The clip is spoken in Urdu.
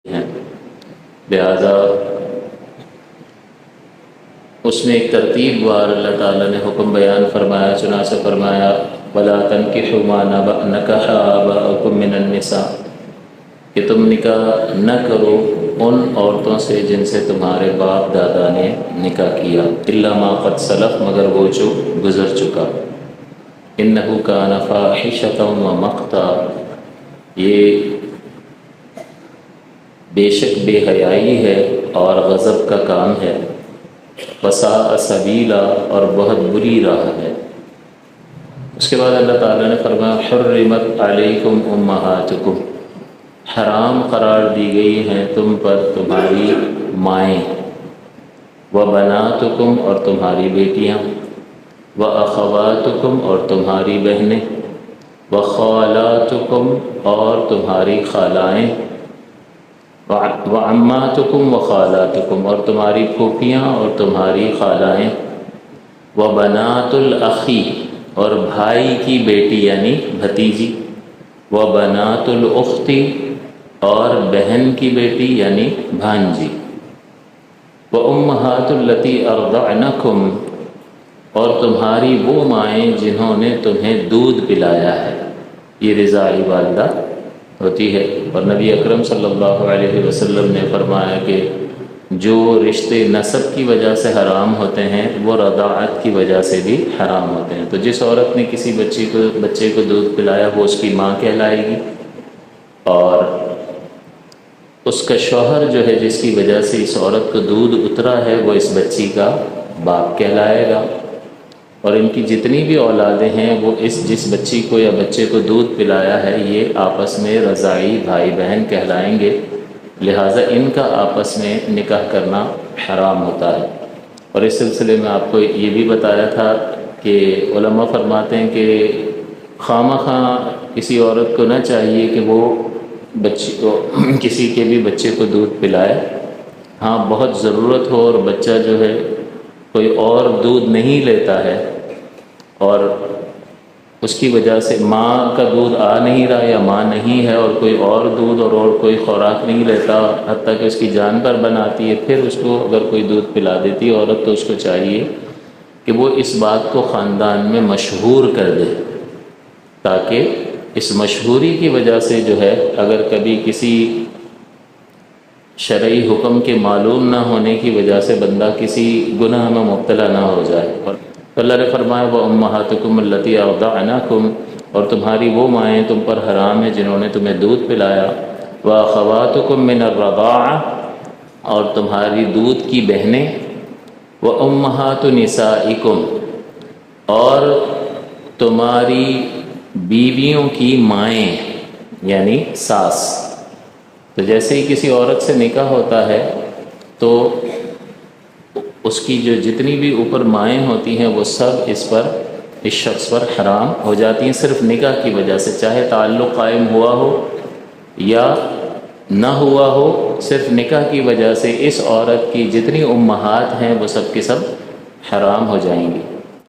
ہیں، لہذا اس میں ایک ترتیب وار اللہ تعالیٰ نے حکم بیان فرمایا، چنانچہ فرمایا وَلَا تَنْكِحُوا مَا نَكَحَ آبَاؤُكُم مِّنَ النِّسَاءِ، کہ تم نکاح نہ کرو ان عورتوں سے جن سے تمہارے باپ دادا نے نکاح کیا، إِلَّا مَا قَدْ سَلَفَ، مگر وہ جو گزر چکا، إِنَّهُ كَانَ فَاحِشَةً وَمَقْتًا، یہ بے شک بے حیائی ہے اور غضب کا کام ہے، وَسَاءَ سَبِيلًا، اور بہت بری راہ ہے۔ اس کے بعد اللہ تعالیٰ نے فرمایا حُرِّمَتْ عَلَيْكُمْ أُمَّهَاتُكُمْ، حرام قرار دی گئی ہیں تم پر تمہاری مائیں، وَبَنَاتُكُمْ، اور تمہاری بیٹیاں، وَأَخَوَاتُكُمْ، اور تمہاری بہنیں، وَخَالَاتُكُمْ، اور تمہاری خالائیں، وَعَمَّاتُكُمْ وَخَالَاتُكُمْ، اور تمہاری پھوپھیاں اور تمہاری خالائیں، وَبَنَاتُ الْأَخِ، اور بھائی کی بیٹی یعنی بھتیجی، وَبَنَاتُ الْأُخْتِ، اور بہن کی بیٹی یعنی بھانجی، وَأُمَّهَاتُ اللَّتِي أَرْضَعْنَكُمْ، اور تمہاری وہ مائیں جنہوں نے تمہیں دودھ پلایا ہے، یہ رضاعی والدہ ہوتی ہے۔ اور نبی اکرم صلی اللہ علیہ وسلم نے فرمایا کہ جو رشتے نسب کی وجہ سے حرام ہوتے ہیں وہ رضاعت کی وجہ سے بھی حرام ہوتے ہیں۔ تو جس عورت نے کسی بچے کو دودھ پلایا وہ اس کی ماں کہلائے گی، اور اس کا شوہر جو ہے جس کی وجہ سے اس عورت کو دودھ اترا ہے وہ اس بچی کا باپ کہلائے گا، اور ان کی جتنی بھی اولادیں ہیں وہ جس بچی کو یا بچے کو دودھ پلایا ہے یہ آپس میں رضاعی بھائی بہن کہلائیں گے، لہٰذا ان کا آپس میں نکاح کرنا حرام ہوتا ہے۔ اور اس سلسلے میں آپ کو یہ بھی بتایا تھا کہ علماء فرماتے ہیں کہ خواہ کسی عورت کو نہ چاہیے کہ وہ بچی کو کسی کے بھی بچے کو دودھ پلائے، ہاں بہت ضرورت ہو اور بچہ جو ہے کوئی اور دودھ نہیں لیتا ہے اور اس کی وجہ سے ماں کا دودھ آ نہیں رہا یا ماں نہیں ہے اور کوئی اور دودھ اور کوئی خوراک نہیں لیتا، حتیٰ کہ اس کی جان پر بناتی ہے، پھر اس کو اگر کوئی دودھ پلا دیتی ہے عورت تو اس کو چاہیے کہ وہ اس بات کو خاندان میں مشہور کر دے، تاکہ اس مشہوری کی وجہ سے جو ہے اگر کبھی کسی شرعی حکم کے معلوم نہ ہونے کی وجہ سے بندہ کسی گناہ میں مبتلا نہ ہو جائے۔ اور اللہ نے فرمایا وَأُمَّهَاتُكُمُ اللَّتِي أَرْضَعْنَكُمْ، اور تمہاری وہ مائیں تم پر حرام ہیں جنہوں نے تمہیں دودھ پلایا، وَأَخَوَاتُكُم مِّنَ الرَّضَاعَةِ، اور تمہاری دودھ کی بہنیں، وَأُمَّهَاتُ نِسَائِكُمْ، اور تمہاری بیویوں کی مائیں یعنی ساس۔ تو جیسے ہی کسی عورت سے نکاح ہوتا ہے تو اس کی جو جتنی بھی اوپر مائیں ہوتی ہیں وہ سب اس شخص پر حرام ہو جاتی ہیں، صرف نکاح کی وجہ سے، چاہے تعلق قائم ہوا ہو یا نہ ہوا ہو، صرف نکاح کی وجہ سے اس عورت کی جتنی امہات ہیں وہ سب کی سب حرام ہو جائیں گی۔